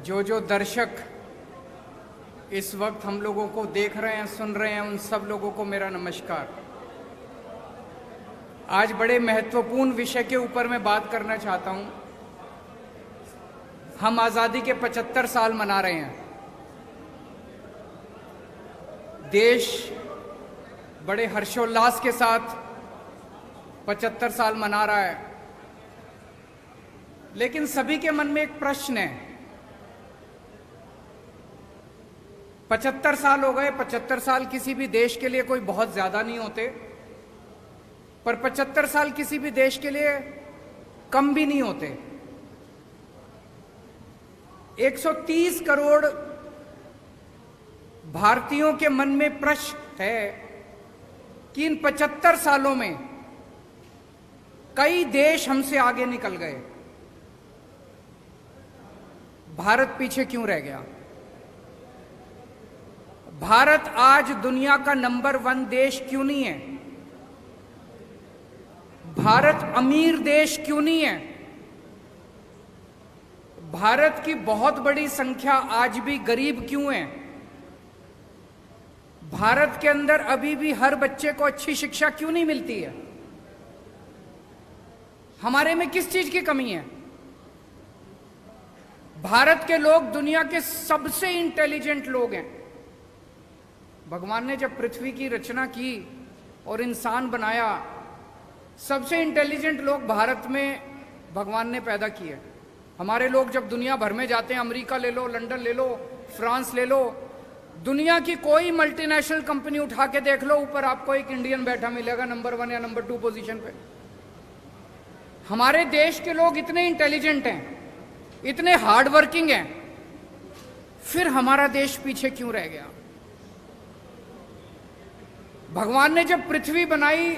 जो दर्शक इस वक्त हम लोगों को देख रहे हैं, सुन रहे हैं, उन सब लोगों को मेरा नमस्कार। आज बड़े महत्वपूर्ण विषय के ऊपर मैं बात करना चाहता हूं। हम आज़ादी के 75 साल मना रहे हैं। देश बड़े हर्षोल्लास के साथ 75 साल मना रहा है, लेकिन सभी के मन में एक प्रश्न है। 75 साल हो गए। 75 साल किसी भी देश के लिए कोई बहुत ज्यादा नहीं होते, पर 75 साल किसी भी देश के लिए कम भी नहीं होते। 130 करोड़ भारतीयों के मन में प्रश्न है कि इन 75 सालों में कई देश हमसे आगे निकल गए, भारत पीछे क्यों रह गया? भारत आज दुनिया का नंबर 1 देश क्यों नहीं है? भारत अमीर देश क्यों नहीं है? भारत की बहुत बड़ी संख्या आज भी गरीब क्यों है? भारत के अंदर अभी भी हर बच्चे को अच्छी शिक्षा क्यों नहीं मिलती है? हमारे में किस चीज की कमी है? भारत के लोग दुनिया के सबसे इंटेलिजेंट लोग हैं। भगवान ने जब पृथ्वी की रचना की और इंसान बनाया, सबसे इंटेलिजेंट लोग भारत में भगवान ने पैदा किए। हमारे लोग जब दुनिया भर में जाते हैं, अमेरिका ले लो, लंदन ले लो, फ्रांस ले लो, दुनिया की कोई मल्टीनेशनल कंपनी उठा के देख लो, ऊपर आपको एक इंडियन बैठा मिलेगा नंबर 1 या नंबर 2 पोजीशन पे। हमारे देश के लोग इतने इंटेलिजेंट हैं, इतने हार्ड वर्किंग हैं, फिर हमारा देश पीछे क्यों रह गया? भगवान ने जब पृथ्वी बनाई,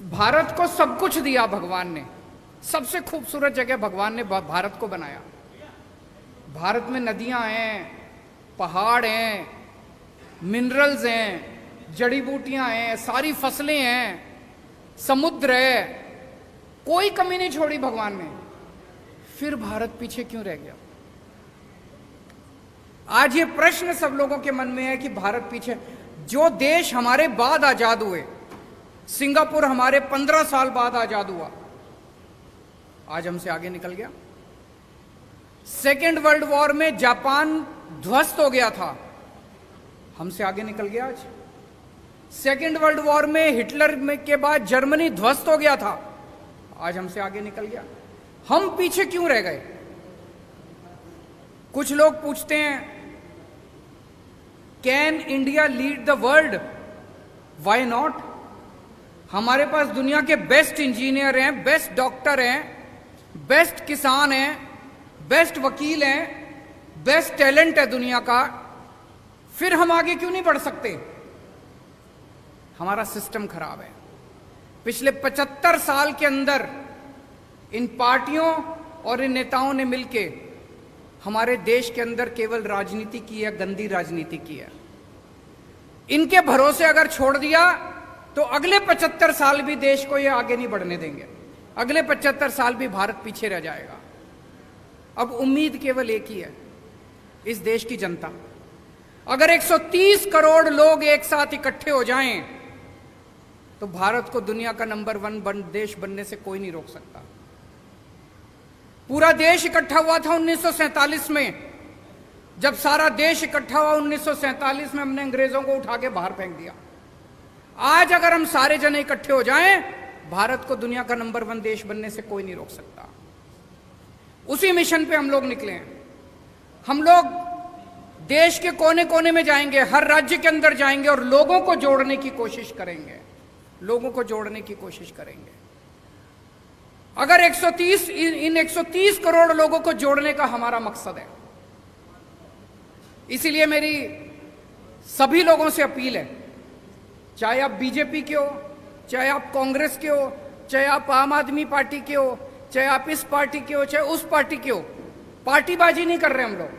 भारत को सब कुछ दिया। भगवान ने सबसे खूबसूरत जगह भगवान ने भारत को बनाया। भारत में नदियां हैं, पहाड़ हैं, मिनरल्स हैं, जड़ी बूटियां हैं, सारी फसलें हैं, समुद्र है, कोई कमी नहीं छोड़ी भगवान ने। फिर भारत पीछे क्यों रह गया? आज ये प्रश्न सब लोगों के मन में है कि भारत पीछे। जो देश हमारे बाद आजाद हुए, सिंगापुर हमारे 15 साल बाद आजाद हुआ, आज हमसे आगे निकल गया। सेकेंड वर्ल्ड वॉर में जापान ध्वस्त हो गया था, हमसे आगे निकल गया आज। सेकेंड वर्ल्ड वॉर में हिटलर के बाद जर्मनी ध्वस्त हो गया था, आज हमसे आगे निकल गया। हम पीछे क्यों रह गए? कुछ लोग पूछते हैं, can India lead the world? Why not? हमारे पास दुनिया के बेस्ट इंजीनियर हैं, बेस्ट डॉक्टर हैं, बेस्ट किसान हैं, बेस्ट वकील हैं, बेस्ट टैलेंट है दुनिया का। फिर हम आगे क्यों नहीं बढ़ सकते? हमारा सिस्टम खराब है। पिछले 75 साल के अंदर इन पार्टियों और इन नेताओं ने मिलके हमारे देश के अंदर केवल राजनीति की है, गंदी राजनीति की है। इनके भरोसे अगर छोड़ दिया तो अगले 75 साल भी देश को ये आगे नहीं बढ़ने देंगे। अगले 75 साल भी भारत पीछे रह जाएगा। अब उम्मीद केवल एक ही है, इस देश की जनता। अगर 130 करोड़ लोग एक साथ इकट्ठे हो जाएं तो भारत को दुनिया का नंबर 1 देश बनने से कोई नहीं रोक सकता। पूरा देश इकट्ठा हुआ था 1947 में। जब सारा देश इकट्ठा हुआ 1947 में, हमने अंग्रेजों को उठा के बाहर फेंक दिया। आज अगर हम सारे जने इकट्ठे हो जाएं, भारत को दुनिया का नंबर 1 देश बनने से कोई नहीं रोक सकता। उसी मिशन पे हम लोग निकले हैं। हम लोग देश के कोने कोने में जाएंगे, हर राज्य के अंदर जाएंगे और लोगों को जोड़ने की कोशिश करेंगे। लोगों को जोड़ने की कोशिश करेंगे। अगर 130 करोड़ लोगों को जोड़ने का हमारा मकसद है, इसीलिए मेरी सभी लोगों से अपील है, चाहे आप बीजेपी के हो, चाहे आप कांग्रेस के हो, चाहे आप आम आदमी पार्टी के हो, चाहे आप इस पार्टी के हो, चाहे उस पार्टी के हो, पार्टीबाजी नहीं कर रहे हम लोग।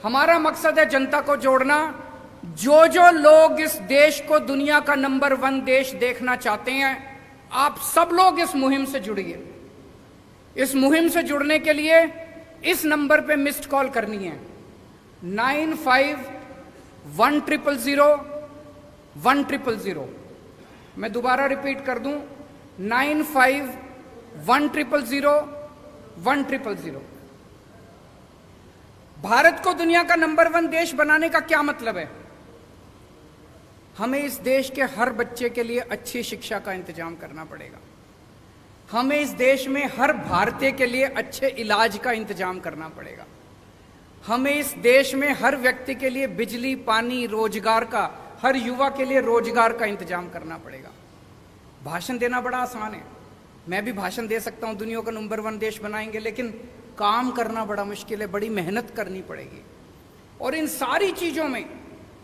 हमारा मकसद है जनता को जोड़ना। जो जो लोग इस देश को दुनिया का नंबर 1 देश देखना चाहते हैं, आप सब लोग इस मुहिम से जुड़िए। इस मुहिम से जुड़ने के लिए इस नंबर पे मिस्ड कॉल करनी है, 9510001000। मैं दोबारा रिपीट कर दूं, 9510001000। भारत को दुनिया का नंबर 1 देश बनाने का क्या मतलब है? हमें इस देश के हर बच्चे के लिए अच्छी शिक्षा का इंतजाम करना पड़ेगा। हमें इस देश में हर भारतीय के लिए अच्छे इलाज का इंतजाम करना पड़ेगा। हमें इस देश में हर व्यक्ति के लिए बिजली, पानी, रोजगार का, हर युवा के लिए रोजगार का इंतजाम करना पड़ेगा। भाषण देना बड़ा आसान है, मैं भी भाषण दे सकता हूं, दुनिया का नंबर 1 देश बनाएंगे, लेकिन काम करना बड़ा मुश्किल है, बड़ी मेहनत करनी पड़ेगी। और इन सारी चीजों में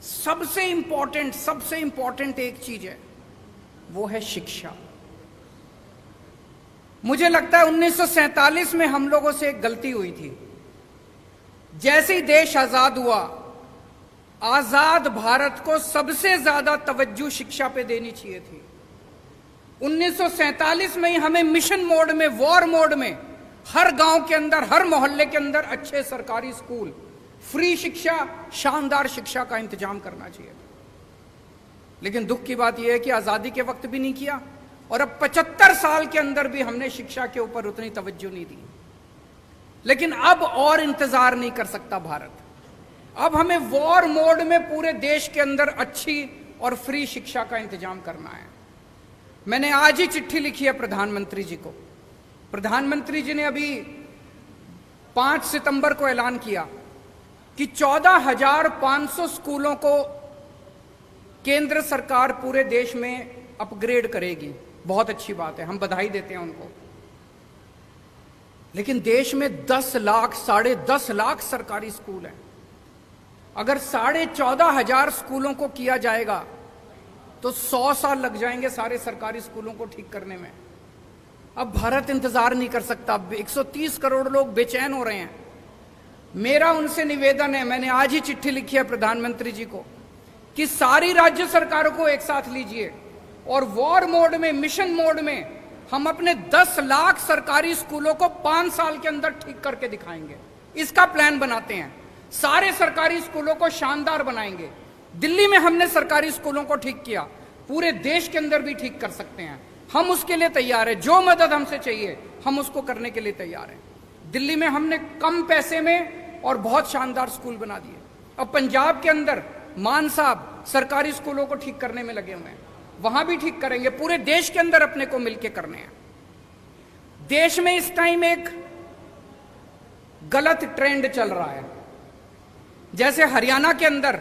सबसे इंपॉर्टेंट एक चीज है, वो है शिक्षा। मुझे लगता है 1947 में हम लोगों से एक गलती हुई थी। जैसे ही देश आजाद हुआ, आजाद भारत को सबसे ज्यादा तवज्जो शिक्षा पे देनी चाहिए थी। 1947 में ही हमें मिशन मोड में, वॉर मोड में, हर गांव के अंदर, हर मोहल्ले के अंदर अच्छे सरकारी स्कूल, फ्री शिक्षा, शानदार शिक्षा का इंतजाम करना चाहिए। लेकिन दुख की बात यह है कि आजादी के वक्त भी नहीं किया, और अब 75 साल के अंदर भी हमने शिक्षा के ऊपर उतनी तवज्जो नहीं दी। लेकिन अब और इंतजार नहीं कर सकता भारत। अब हमें वॉर मोड में पूरे देश के अंदर अच्छी और फ्री शिक्षा का इंतजाम करना है। मैंने आज ही चिट्ठी लिखी है प्रधानमंत्री जी को। प्रधानमंत्री जी ने अभी 5 सितंबर को ऐलान किया कि 14,500 स्कूलों को केंद्र सरकार पूरे देश में अपग्रेड करेगी। बहुत अच्छी बात है, हम बधाई देते हैं उनको। लेकिन देश में 10 लाख, 10.5 लाख सरकारी स्कूल हैं। अगर 14,500 स्कूलों को किया जाएगा तो 100 साल लग जाएंगे सारे सरकारी स्कूलों को ठीक करने में। अब भारत इंतजार नहीं कर सकता। 130 करोड़ लोग बेचैन हो रहे हैं। मेरा उनसे निवेदन है, मैंने आज ही चिट्ठी लिखी है प्रधानमंत्री जी को, कि सारी राज्य सरकारों को एक साथ लीजिए और वॉर मोड में, मिशन मोड में हम अपने 10 लाख सरकारी स्कूलों को 5 साल के अंदर ठीक करके दिखाएंगे। इसका प्लान बनाते हैं। सारे सरकारी स्कूलों को शानदार बनाएंगे। दिल्ली में हमने सरकारी स्कूलों को ठीक किया, पूरे देश के अंदर भी ठीक कर सकते हैं। हम उसके लिए तैयार हैं। जो मदद हमसे चाहिए हम उसको करने के लिए तैयार हैं। दिल्ली में हमने कम पैसे में और बहुत शानदार स्कूल बना दिए। अब पंजाब के अंदर मान साहब सरकारी स्कूलों को ठीक करने में लगे हुए हैं, वहां भी ठीक करेंगे। पूरे देश के अंदर अपने को मिलकर करने हैं। देश में इस टाइम एक गलत ट्रेंड चल रहा है। जैसे हरियाणा के अंदर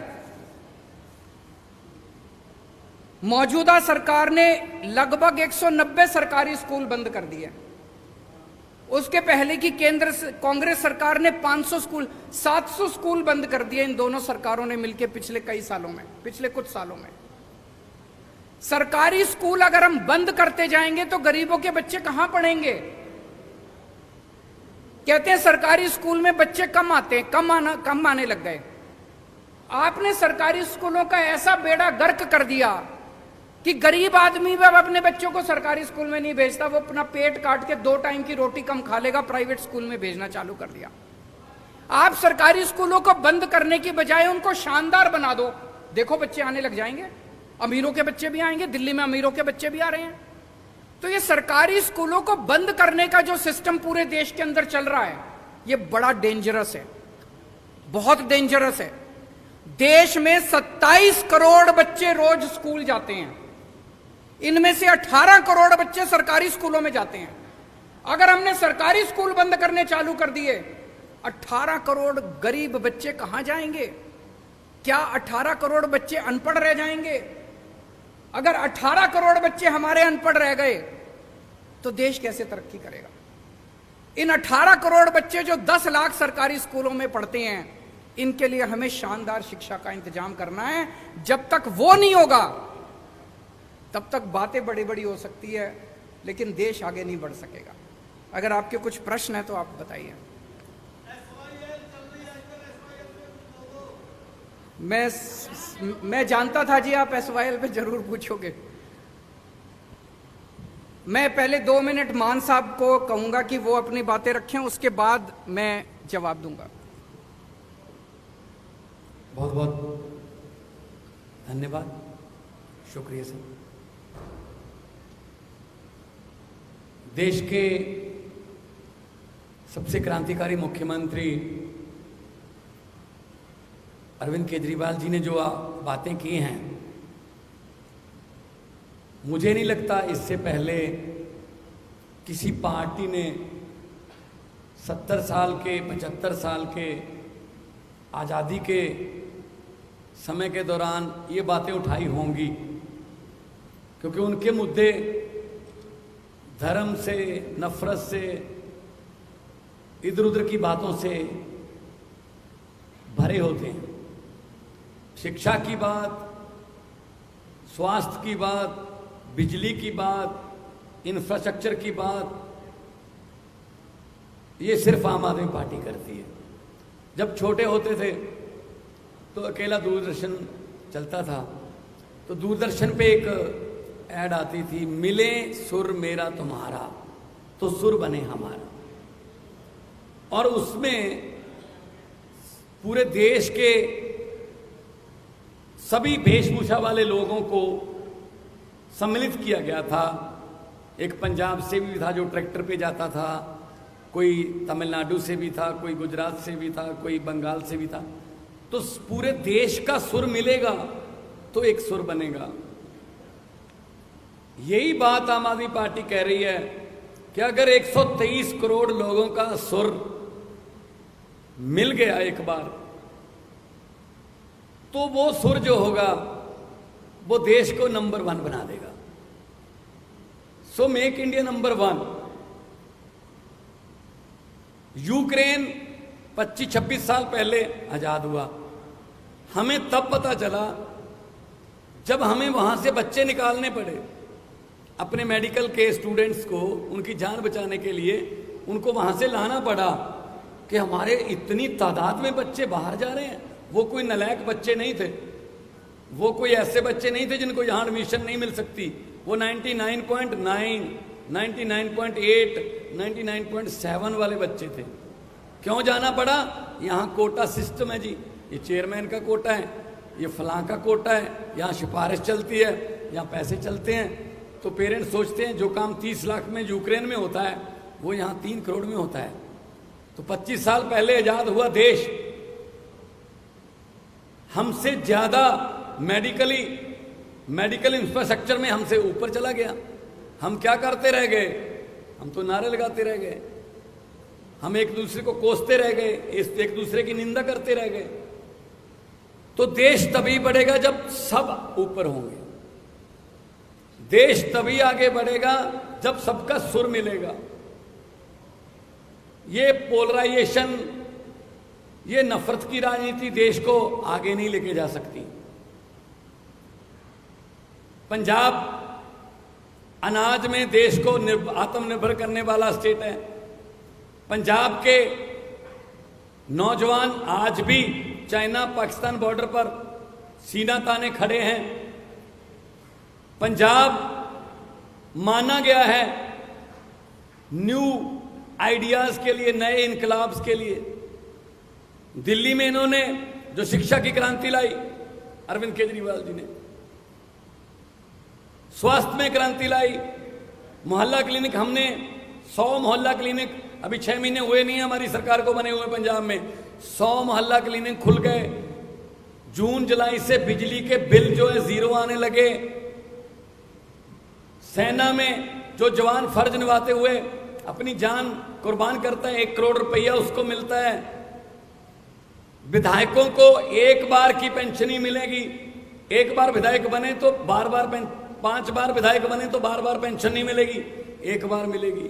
मौजूदा सरकार ने लगभग 190 सरकारी स्कूल बंद कर दिए। उसके पहले की केंद्र कांग्रेस सरकार ने 500 स्कूल, 700 स्कूल बंद कर दिए। इन दोनों सरकारों ने मिलकर पिछले कई सालों में, पिछले कुछ सालों में। सरकारी स्कूल अगर हम बंद करते जाएंगे तो गरीबों के बच्चे कहां पढ़ेंगे? कहते हैं सरकारी स्कूल में बच्चे कम आते हैं, कम आने लग गए। आपने सरकारी स्कूलों का ऐसा बेड़ा गर्क कर दिया कि गरीब आदमी भी अब अपने बच्चों को सरकारी स्कूल में नहीं भेजता। वो अपना पेट काट के 2 टाइम की रोटी कम खा लेगा, प्राइवेट स्कूल में भेजना चालू कर दिया। आप सरकारी स्कूलों को बंद करने की बजाय उनको शानदार बना दो। देखो बच्चे आने लग जाएंगे, अमीरों के बच्चे भी आएंगे। दिल्ली में अमीरों के बच्चे भी आ रहे हैं। तो ये सरकारी स्कूलों को बंद करने का जो सिस्टम पूरे देश के अंदर चल रहा है, ये बड़ा डेंजरस है, बहुत डेंजरस है। देश में 27 करोड़ बच्चे रोज स्कूल जाते हैं। इनमें से 18 करोड़ बच्चे सरकारी स्कूलों में जाते हैं। अगर हमने सरकारी स्कूल बंद करने चालू कर दिए, 18 करोड़ गरीब बच्चे कहां जाएंगे? क्या 18 करोड़ बच्चे अनपढ़ रह जाएंगे? अगर 18 करोड़ बच्चे हमारे अनपढ़ रह गए तो देश कैसे तरक्की करेगा? इन 18 करोड़ बच्चे जो 10 लाख सरकारी स्कूलों में पढ़ते हैं, इनके लिए हमें शानदार शिक्षा का इंतजाम करना है। जब तक वो नहीं होगा तब तक बातें बड़ी बड़ी हो सकती है, लेकिन देश आगे नहीं बढ़ सकेगा। अगर आपके कुछ प्रश्न है तो आप बताइए। मैं जानता था जी आप SYL पे जरूर पूछोगे। मैं पहले 2 मिनट मान साहब को कहूंगा कि वो अपनी बातें रखें, उसके बाद मैं जवाब दूंगा। बहुत बहुत धन्यवाद, शुक्रिया सर। देश के सबसे क्रांतिकारी मुख्यमंत्री अरविंद केजरीवाल जी ने जो बातें की हैं, मुझे नहीं लगता इससे पहले किसी पार्टी ने 70 साल के 75 साल के आज़ादी के समय के दौरान ये बातें उठाई होंगी, क्योंकि उनके मुद्दे धर्म से, नफरत से, इधर उधर की बातों से भरे होते हैं। शिक्षा की बात, स्वास्थ्य की बात, बिजली की बात, इंफ्रास्ट्रक्चर की बात, ये सिर्फ आम आदमी पार्टी करती है। जब छोटे होते थे तो अकेला दूरदर्शन चलता था, तो दूरदर्शन पे एक ऐड आती थी, मिले सुर मेरा तुम्हारा तो सुर बने हमारा। और उसमें पूरे देश के सभी वेशभूषा वाले लोगों को सम्मिलित किया गया था। एक पंजाब से भी था जो ट्रैक्टर पे जाता था, कोई तमिलनाडु से भी था, कोई गुजरात से भी था, कोई बंगाल से भी था। तो पूरे देश का सुर मिलेगा तो एक सुर बनेगा। यही बात आम आदमी पार्टी कह रही है कि अगर 123 करोड़ लोगों का सुर मिल गया एक बार, तो वो सुर जो होगा वो देश को नंबर 1 बना देगा। So make India number 1। Ukraine 25-26 साल पहले आजाद हुआ। हमें तब पता चला जब हमें वहां से बच्चे निकालने पड़े। अपने मेडिकल के स्टूडेंट्स को उनकी जान बचाने के लिए उनको वहां से लाना पड़ा कि हमारे इतनी तादाद में बच्चे बाहर जा रहे हैं। वो कोई नालायक बच्चे नहीं थे, वो कोई ऐसे बच्चे नहीं थे जिनको यहाँ एडमिशन नहीं मिल सकती। वो 99.9, 99.8, 99.7 वाले बच्चे थे। क्यों जाना पड़ा? यहाँ कोटा सिस्टम है जी, ये चेयरमैन का कोटा है, ये फलां का कोटा है, यहाँ सिफारिश चलती है, यहाँ पैसे चलते हैं। तो पेरेंट्स सोचते हैं जो काम 30 लाख में यूक्रेन में होता है वो यहाँ 3 करोड़ में होता है। तो 25 साल पहले आजाद हुआ देश हमसे ज्यादा मेडिकल इंफ्रास्ट्रक्चर में हमसे ऊपर चला गया। हम क्या करते रह गए? हम तो नारे लगाते रह गए, हम एक दूसरे को कोसते रह गए, एक दूसरे की निंदा करते रह गए। तो देश तभी बढ़ेगा जब सब ऊपर होंगे। देश तभी आगे बढ़ेगा जब सबका सुर मिलेगा। ये पोलराइजेशन, ये नफरत की राजनीति देश को आगे नहीं लेके जा सकती। पंजाब अनाज में देश को आत्मनिर्भर करने वाला स्टेट है। पंजाब के नौजवान आज भी चाइना पाकिस्तान बॉर्डर पर सीना ताने खड़े हैं। पंजाब माना गया है न्यू आइडियाज के लिए, नए इनकलाब्स के लिए। दिल्ली में इन्होंने जो शिक्षा की क्रांति लाई अरविंद केजरीवाल जी ने, स्वास्थ्य में क्रांति लाई, मोहल्ला क्लिनिक, हमने 100 मोहल्ला क्लिनिक, अभी 6 महीने हुए नहीं है हमारी सरकार को बने हुए पंजाब में, 100 मोहल्ला क्लिनिक खुल गए। जून जुलाई से बिजली के बिल जो है 0 आने लगे। सेना में जो जवान फर्ज निभाते हुए अपनी जान कुर्बान करता है, 1 करोड़ रुपया उसको मिलता है। विधायकों को एक बार की पेंशन ही मिलेगी। एक बार विधायक बने तो बार-बार 5 बार विधायक बने तो बार-बार पेंशन नहीं मिलेगी, एक बार मिलेगी।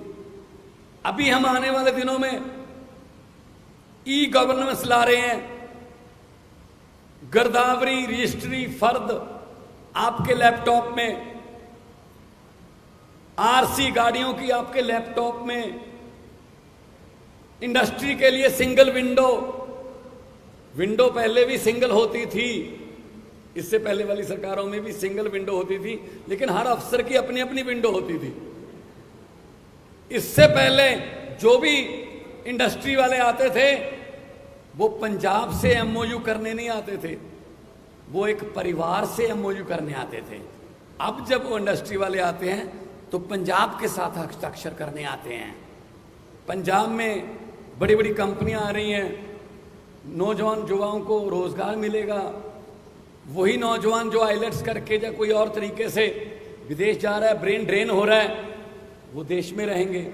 अभी हम आने वाले दिनों में ई गवर्नेंस ला रहे हैं। गिरदावरी रजिस्ट्री फर्द आपके लैपटॉप में, आरसी गाड़ियों की आपके लैपटॉप में, इंडस्ट्री के लिए सिंगल विंडो पहले भी सिंगल होती थी, इससे पहले वाली सरकारों में भी सिंगल विंडो होती थी, लेकिन हर अफसर की अपनी अपनी विंडो होती थी। इससे पहले जो भी इंडस्ट्री वाले आते थे, वो पंजाब से एमओयू करने नहीं आते थे, वो एक परिवार से एमओयू करने आते थे। अब जब वो इंडस्ट्री वाले आते हैं तो पंजाब के साथ हस्ताक्षर करने आते हैं। पंजाब में बड़ी बड़ी कंपनियां आ रही हैं, नौजवान युवाओं को रोजगार मिलेगा। वही नौजवान जो आइलेट्स करके या कोई और तरीके से विदेश जा रहा है, ब्रेन ड्रेन हो रहा है, वो देश में रहेंगे।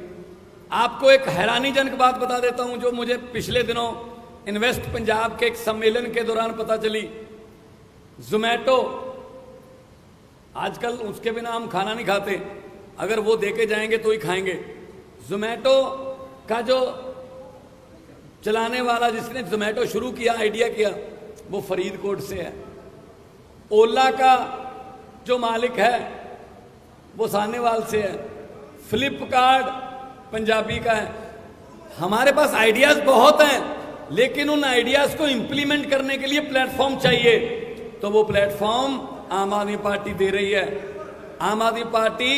आपको एक हैरानीजनक बात बता देता हूं जो मुझे पिछले दिनों इन्वेस्ट पंजाब के एक सम्मेलन के दौरान पता चली। जोमैटो, आजकल उसके बिना हम खाना नहीं खाते, अगर वो देके जाएंगे तो ही खाएंगे। जोमैटो का जो चलाने वाला, जिसने जोमैटो शुरू किया, आइडिया किया, वो फरीदकोट से है। ओला का जो मालिक है वो सानेवाल से है। फ्लिपकार्ट पंजाबी का है। हमारे पास आइडियाज बहुत हैं, लेकिन उन आइडियाज को इंप्लीमेंट करने के लिए प्लेटफॉर्म चाहिए, तो वो प्लेटफॉर्म आम आदमी पार्टी दे रही है। आम आदमी पार्टी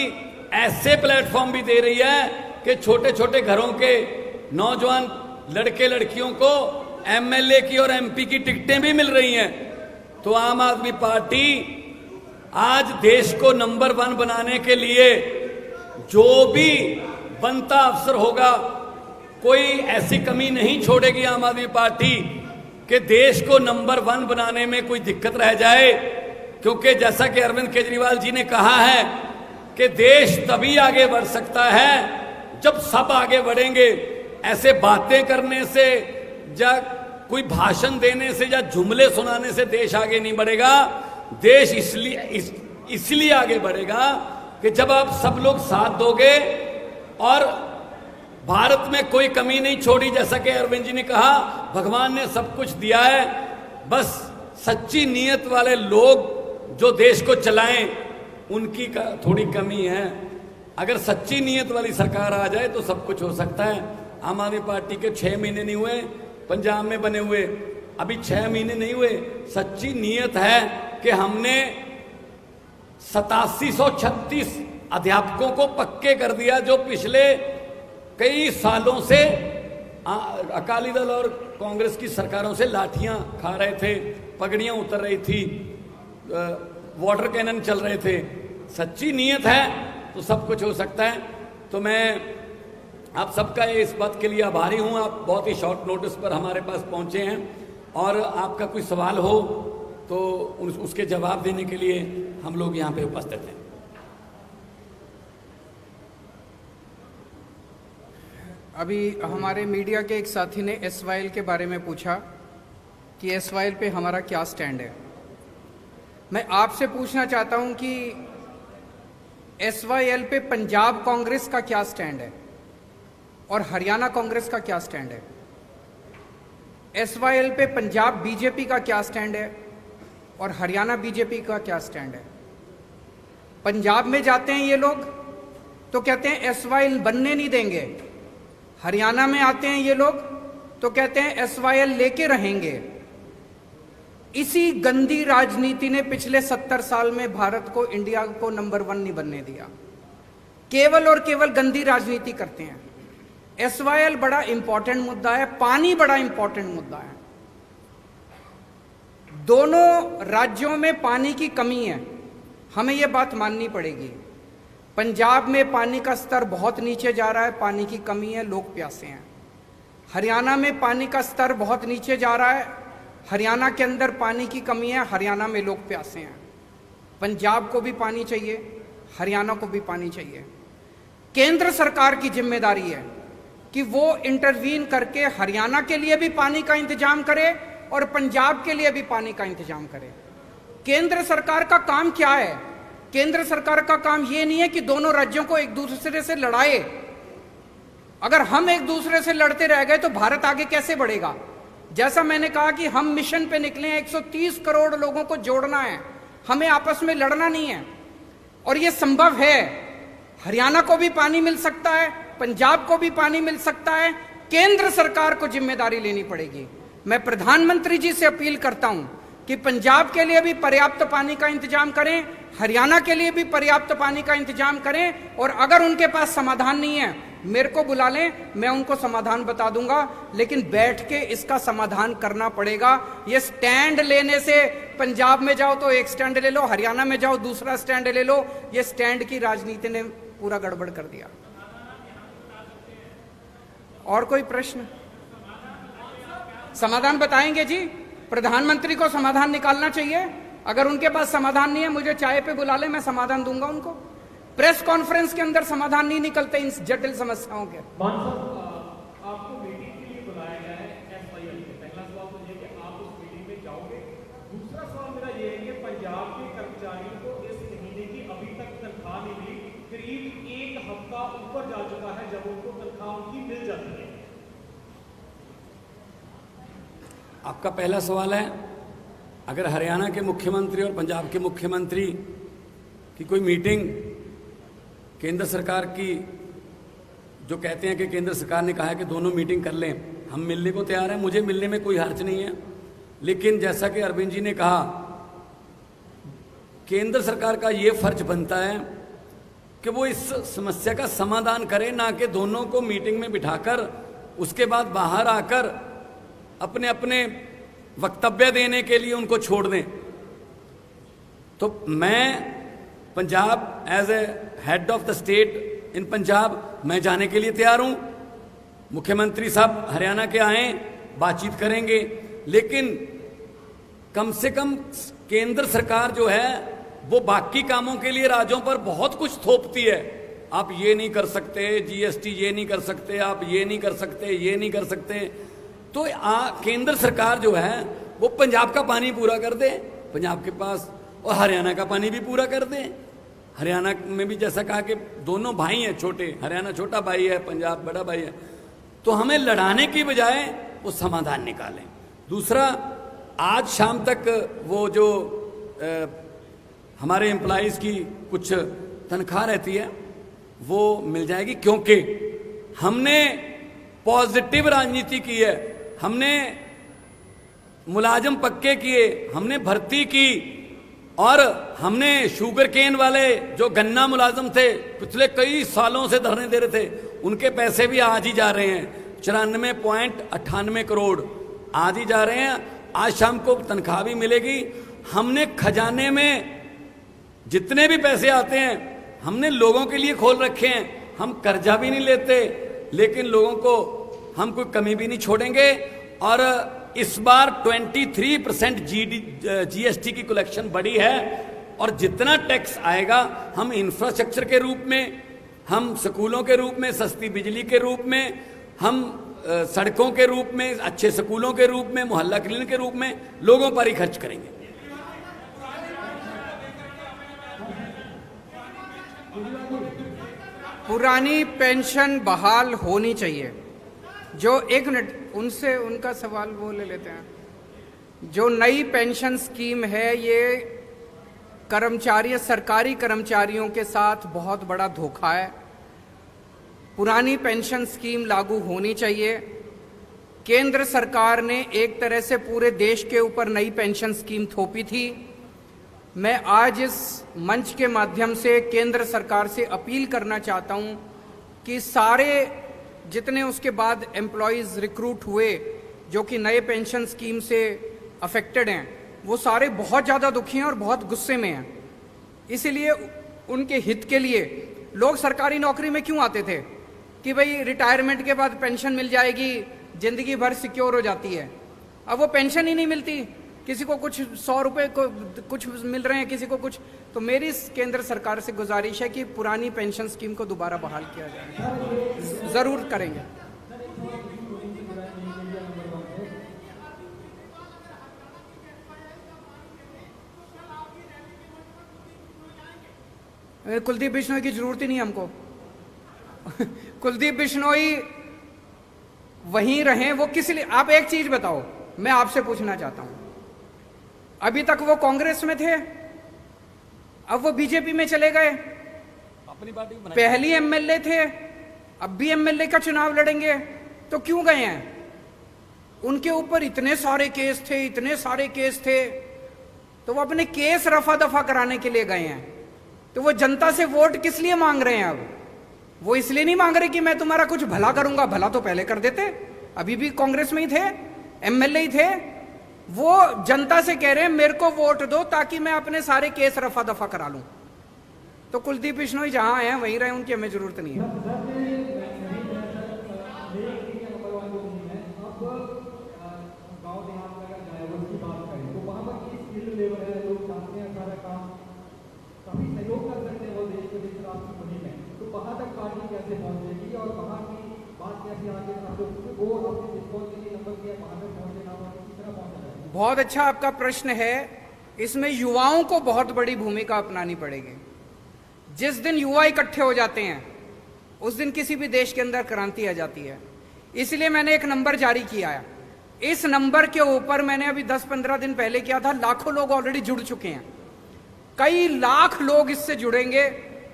ऐसे प्लेटफॉर्म भी दे रही है कि छोटे छोटे घरों के नौजवान लड़के लड़कियों को एमएलए की और एमपी की टिकटें भी मिल रही हैं। तो आम आदमी पार्टी आज देश को नंबर 1 बनाने के लिए जो भी बनता अफसर होगा, कोई ऐसी कमी नहीं छोड़ेगी आम आदमी पार्टी कि देश को नंबर 1 बनाने में कोई दिक्कत रह जाए। क्योंकि जैसा कि अरविंद केजरीवाल जी ने कहा है कि देश तभी आगे बढ़ सकता है जब सब आगे बढ़ेंगे। ऐसे बातें करने से या कोई भाषण देने से या जुमले सुनाने से देश आगे नहीं बढ़ेगा। देश इसलिए आगे बढ़ेगा कि जब आप सब लोग साथ दोगे और भारत में कोई कमी नहीं छोड़ी। जैसा कि अरविंद जी ने कहा, भगवान ने सब कुछ दिया है, बस सच्ची नीयत वाले लोग जो देश को चलाएं उनकी थोड़ी कमी है। अगर सच्ची नीयत वाली सरकार आ जाए तो सब कुछ हो सकता है। आम आदमी पार्टी के 6 महीने नहीं हुए पंजाब में बने हुए, अभी 6 महीने नहीं हुए। सच्ची नीयत है कि हमने 8736 अध्यापकों को पक्के कर दिया, जो पिछले कई सालों से अकाली दल और कांग्रेस की सरकारों से लाठियां खा रहे थे, पगड़ियां उतर रही थी, वाटर कैनन चल रहे थे। सच्ची नीयत है तो सब कुछ हो सकता है। तो मैं आप सबका इस बात के लिए आभारी हूं। आप बहुत ही शॉर्ट नोटिस पर हमारे पास पहुंचे हैं और आपका कोई सवाल हो तो उसके जवाब देने के लिए हम लोग यहां पे उपस्थित हैं। अभी हमारे मीडिया के एक साथी ने एसवाईएल के बारे में पूछा कि एसवाईएल पे हमारा क्या स्टैंड है। मैं आपसे पूछना चाहता हूं कि एसवाईएल पे पंजाब कांग्रेस का क्या स्टैंड है और हरियाणा कांग्रेस का क्या स्टैंड है। एसवाईएल पे पंजाब बीजेपी का क्या स्टैंड है और हरियाणा बीजेपी का क्या स्टैंड है। पंजाब में जाते हैं ये लोग तो कहते हैं एसवाईएल बनने नहीं देंगे, हरियाणा में आते हैं ये लोग तो कहते हैं एसवाईएल लेके रहेंगे। इसी गंदी राजनीति ने पिछले 70 साल में भारत को, इंडिया को नंबर 1 नहीं बनने दिया। केवल और केवल गंदी राजनीति करते हैं। एसवाईएल बड़ा इंपॉर्टेंट मुद्दा है, पानी बड़ा इंपॉर्टेंट मुद्दा है। दोनों राज्यों में पानी की कमी है, हमें यह बात माननी पड़ेगी। पंजाब में पानी का स्तर बहुत नीचे जा रहा है, पानी की कमी है, लोग प्यासे हैं। हरियाणा में पानी का स्तर बहुत नीचे जा रहा है, हरियाणा के अंदर पानी की कमी है, हरियाणा में लोग प्यासे हैं। पंजाब को भी पानी चाहिए, हरियाणा को भी पानी चाहिए। केंद्र सरकार की जिम्मेदारी है कि वो इंटरवीन करके हरियाणा के लिए भी पानी का इंतजाम करे और पंजाब के लिए भी पानी का इंतजाम करे। केंद्र सरकार का काम क्या है? केंद्र सरकार का काम ये नहीं है कि दोनों राज्यों को एक दूसरे से लड़ाए। अगर हम एक दूसरे से लड़ते रह गए तो भारत आगे कैसे बढ़ेगा? जैसा मैंने कहा कि हम मिशन पे निकले हैं, 130 करोड़ लोगों को जोड़ना है, हमें आपस में लड़ना नहीं है और ये संभव है। हरियाणा को भी पानी मिल सकता है, पंजाब को भी पानी मिल सकता है। केंद्र सरकार को जिम्मेदारी लेनी पड़ेगी। मैं प्रधानमंत्री जी से अपील करता हूं कि पंजाब के लिए भी पर्याप्त पानी का इंतजाम करें, हरियाणा के लिए भी पर्याप्त पानी का इंतजाम करें और अगर उनके पास समाधान नहीं है, मेरे को बुला लें, मैं उनको समाधान बता दूंगा, लेकिन बैठ के इसका समाधान करना पड़ेगा। ये स्टैंड लेने से, पंजाब में जाओ तो एक स्टैंड ले लो, हरियाणा में जाओ दूसरा स्टैंड ले लो, ये स्टैंड की राजनीति ने पूरा गड़बड़ कर दिया। और कोई प्रश्न? समाधान बताएंगे जी, प्रधानमंत्री को समाधान निकालना चाहिए। अगर उनके पास समाधान नहीं है, मुझे चाय पे बुला ले, मैं समाधान दूंगा उनको। प्रेस कॉन्फ्रेंस के अंदर समाधान नहीं निकलते इन जटिल समस्याओं के। आपको मीटिंग के लिए बुलाया गया है एसवाईएल में। पहला सवाल तो ये कि आप उस मीटिंग में जाओगे। दूसरा सवाल मेरा ये है कि पंजाब के कर्मचारियों को इस महीने की अभी तक तनख्वाह नहीं मिली। करीब एक हफ्ता ऊपर जा चुका है जब उनको तनख्वाह उनकी मिल जाती है। आपका पहला सवाल है, अगर हरियाणा के मुख्यमंत्री और पंजाब के मुख्यमंत्री की कोई मीटिंग केंद्र सरकार की, जो कहते हैं कि केंद्र सरकार ने कहा है कि दोनों मीटिंग कर लें, हम मिलने को तैयार हैं, मुझे मिलने में कोई हर्ज नहीं है। लेकिन जैसा कि अरविंद जी ने कहा, केंद्र सरकार का ये फर्ज बनता है कि वो इस समस्या का समाधान करे, ना कि दोनों को मीटिंग में बिठाकर उसके बाद बाहर आकर अपने अपने वक्तव्य देने के लिए उनको छोड़ दें। तो मैं Punjab as a head of the state in Punjab, मैं जाने के लिए तैयार हूं। मुख्यमंत्री साहब हरियाणा के आए, बातचीत करेंगे, लेकिन कम से कम केंद्र सरकार जो है वो बाकी कामों के लिए राज्यों पर बहुत कुछ थोपती है। आप ये नहीं कर सकते, जीएसटी ये नहीं कर सकते, आप ये नहीं कर सकते, ये नहीं कर सकते। तो केंद्र सरकार जो है वो पंजाब का पानी पूरा कर दे पंजाब के पास, और हरियाणा का पानी भी पूरा कर दे। हरियाणा में भी जैसा कहा कि दोनों भाई हैं छोटे, हरियाणा छोटा भाई है, पंजाब बड़ा भाई है। तो हमें लड़ाने की बजाय वो समाधान निकालें। दूसरा, आज शाम तक वो जो हमारे एम्प्लॉइज़ की कुछ तनख्वाह रहती है वो मिल जाएगी, क्योंकि हमने पॉजिटिव राजनीति की है, हमने मुलाजम पक्के किए, हमने भर्ती की, और हमने शुगर केन वाले जो गन्ना मुलाजम थे पिछले कई सालों से धरने दे रहे थे, उनके पैसे भी आज ही जा रहे हैं। 94.98 करोड़ आज ही जा रहे हैं। आज शाम को तनख्वाह भी मिलेगी। हमने खजाने में जितने भी पैसे आते हैं हमने लोगों के लिए खोल रखे हैं। हम कर्जा भी नहीं लेते, लेकिन लोगों को हम कोई कमी भी नहीं छोड़ेंगे। और इस बार 23% जीएसटी की कलेक्शन बढ़ी है, और जितना टैक्स आएगा हम इंफ्रास्ट्रक्चर के रूप में, हम स्कूलों के रूप में, सस्ती बिजली के रूप में, हम सड़कों के रूप में, अच्छे स्कूलों के रूप में, मोहल्ला क्लिनिक के रूप में लोगों पर ही खर्च करेंगे। पुरानी पेंशन बहाल होनी चाहिए। जो, एक मिनट, उनसे उनका सवाल वो ले लेते हैं। जो नई पेंशन स्कीम है, ये कर्मचारी, सरकारी कर्मचारियों के साथ बहुत बड़ा धोखा है। पुरानी पेंशन स्कीम लागू होनी चाहिए। केंद्र सरकार ने एक तरह से पूरे देश के ऊपर नई पेंशन स्कीम थोपी थी। मैं आज इस मंच के माध्यम से केंद्र सरकार से अपील करना चाहता हूं कि सारे जितने उसके बाद एम्प्लॉयज़ रिक्रूट हुए जो कि नए पेंशन स्कीम से अफेक्टेड हैं, वो सारे बहुत ज़्यादा दुखी हैं और बहुत गुस्से में हैं। इसीलिए उनके हित के लिए लोग सरकारी नौकरी में क्यों आते थे कि भाई रिटायरमेंट के बाद पेंशन मिल जाएगी, ज़िंदगी भर सिक्योर हो जाती है। अब वो पेंशन ही नहीं मिलती, किसी को कुछ 100 रुपये को कुछ मिल रहे हैं, किसी को कुछ। तो मेरी केंद्र सरकार से गुजारिश है कि पुरानी पेंशन स्कीम को दोबारा बहाल किया जाए। ज़रूर करेंगे। कुलदीप बिश्नोई की जरूरत ही नहीं हमको। कुलदीप बिश्नोई वहीं रहें, वो किस लिए? आप एक चीज बताओ, मैं आपसे पूछना चाहता हूं, अभी तक वो कांग्रेस में थे, अब वो बीजेपी में चले गए, अपनी पार्टी पहली एमएलए थे, अब भी एमएलए का चुनाव लड़ेंगे, तो क्यों गए हैं? उनके ऊपर इतने सारे केस थे, इतने सारे केस थे, तो वो अपने केस रफा दफा कराने के लिए गए हैं। तो वो जनता से वोट किस लिए मांग रहे हैं? अब वो इसलिए नहीं मांग रहे कि मैं तुम्हारा कुछ भला करूंगा, भला तो पहले कर देते, अभी भी कांग्रेस में ही थे, एमएलए ही थे। वो जनता से कह रहे हैं मेरे को वोट दो ताकि मैं अपने सारे केस रफा दफा करा लूं। तो कुलदीप बिश्नोई जहां हैं वहीं रहे, उनकी हमें जरूरत नहीं है। बहुत अच्छा आपका प्रश्न है। इसमें युवाओं को बहुत बड़ी भूमिका अपनानी पड़ेगी। जिस दिन युवा इकट्ठे हो जाते हैं उस दिन किसी भी देश के अंदर क्रांति आ जाती है। इसलिए मैंने एक नंबर जारी किया है। इस नंबर के ऊपर मैंने अभी 10-15 दिन पहले किया था, लाखों लोग ऑलरेडी जुड़ चुके हैं। कई लाख लोग इससे जुड़ेंगे,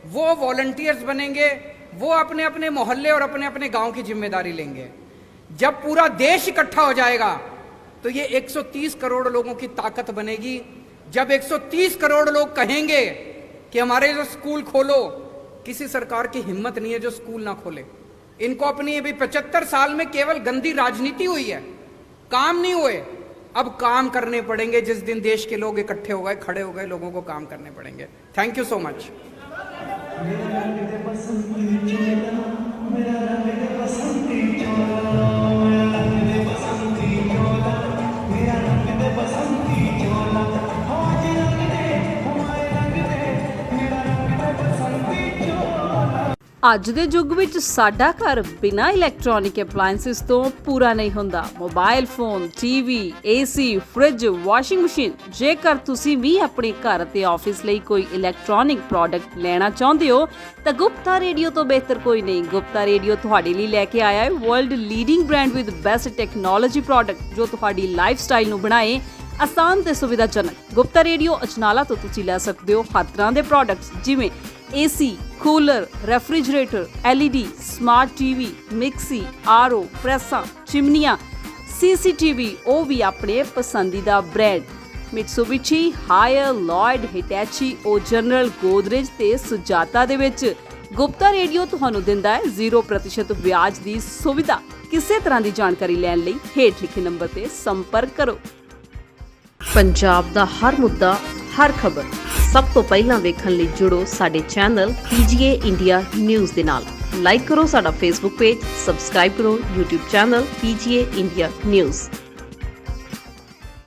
वो वॉलंटियर्स बनेंगे, वो अपने अपने मोहल्ले और अपने अपने गांव की जिम्मेदारी लेंगे। जब पूरा देश इकट्ठा हो जाएगा तो ये 130 करोड़ लोगों की ताकत बनेगी। जब 130 करोड़ लोग कहेंगे कि हमारे जो स्कूल खोलो, किसी सरकार की हिम्मत नहीं है जो स्कूल ना खोले। इनको अपनी अभी 75 साल में केवल गंदी राजनीति हुई है, काम नहीं हुए। अब काम करने पड़ेंगे। जिस दिन देश के लोग इकट्ठे हो गए, खड़े हो गए, लोगों को काम करने पड़ेंगे। Thank you so much. ਅੱਜ ਦੇ ਯੁੱਗ ਵਿੱਚ ਸਾਡਾ ਘਰ ਬਿਨਾਂ ਇਲੈਕਟ੍ਰੋਨਿਕ ਅਪਲਾਈਐਂਸਿਸ ਤੋਂ ਪੂਰਾ ਨਹੀਂ ਹੁੰਦਾ। Mobile phone, TV, AC, fridge, washing machine. ਜੇਕਰ ਤੁਸੀਂ ਵੀ ਆਪਣੇ ਘਰ ਅਤੇ ਆਫਿਸ ਲਈ ਕੋਈ ਇਲੈਕਟ੍ਰੋਨਿਕ ਪ੍ਰੋਡਕਟ ਲੈਣਾ ਚਾਹੁੰਦੇ ਹੋ ਤਾਂ ਗੁਪਤਾ ਰੇਡੀਓ ਤੋਂ ਬਿਹਤਰ ਕੋਈ ਨਹੀਂ। ਗੁਪਤਾ ਰੇਡੀਓ ਤੁਹਾਡੇ ਲਈ ਲੈ ਕੇ ਆਇਆ ਹੈ world leading brand with best technology product ਜੋ ਤੁਹਾਡੀ ਲਾਈਫ ਸਟਾਈਲ ਨੂੰ ਬਣਾਏ ਆਸਾਨ ਤੇ ਸੁਵਿਧਾਜਨਕ। ਗੁਪਤਾ ਰੇਡੀਓ ਅਜਨਾਲਾ ਤੋਂ ਤੁਸੀਂ ਲੈ ਸਕਦੇ ਹੋ ਹਰ ਤਰ੍ਹਾਂ ਦੇ ਪ੍ਰੋਡਕਟਸ ਜਿਵੇਂ AC, cooler, refrigerator, LED, smart TV, mixie, RO, प्रेसा, चिमनियां, CCTV, ਉਹ ਵੀ ਆਪਣੇ ਪਸੰਦੀਦਾ ਬ੍ਰਾਂਡ ਮਿਟਸੂਬਿਸ਼ੀ, ਹਾਇਰ, ਲॉयड, ਹਿਟੈਚੀ, ਓ ਜਨਰਲ, ਗੋਦਰੇਜ ਤੇ ਸੁਜਾਤਾ ਦੇ ਵਿੱਚ ਗੁਪਤਾ ਰੇਡੀਓ ਤੁਹਾਨੂੰ ਦਿੰਦਾ ਹੈ 0% ਵਿਆਜ ਦੀ ਸੁਵਿਧਾ। ਕਿਸੇ ਤਰ੍ਹਾਂ ਦੀ ਜਾਣਕਾਰੀ ਲੈਣ ਲਈ ਹੇਠ ਲਿਖੇ ਨੰਬਰ ਤੇ ਸੰਪਰਕ ਕਰੋ। ਪੰਜਾਬ ਦਾ ਹਰ ਮੁੱਦਾ, ਹਰ ਖਬਰ ਸਭ ਤੋਂ ਪਹਿਲਾਂ ਵੇਖਣ ਲਈ ਜੁੜੋ ਸਾਡੇ ਚੈਨਲ PGA ਇੰਡੀਆ ਨਿਊਜ਼ ਦੇ ਨਾਲ। ਲਾਈਕ ਕਰੋ ਸਾਡਾ ਫੇਸਬੁੱਕ ਪੇਜ, ਸਬਸਕ੍ਰਾਈਬ ਕਰੋ YouTube channel PGA India news.